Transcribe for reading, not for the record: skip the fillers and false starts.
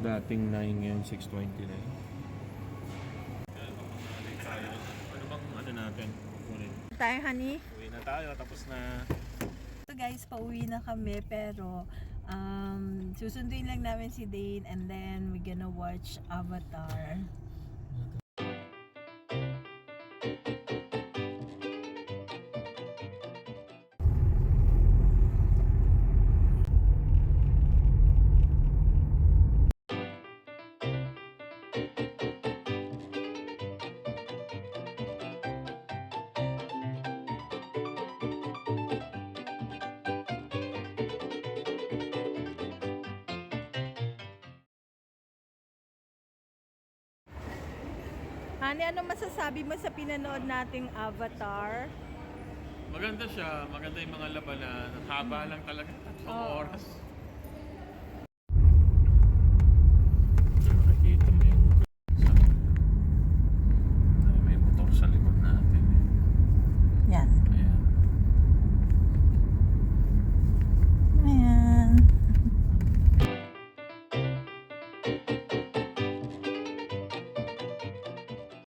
Dating 9 ngayon, 6:29. Ano bang ano natin? Kukunin. Tayo, honey. Uwi na tayo, tapos na. So guys, pauwi na kami pero susunduin lang namin si Dane and then we're gonna watch Avatar. Honey, ano masasabi mo sa pinanood nating Avatar? Maganda siya, maganda yung mga labanan. Haba lang talaga, 3 oras.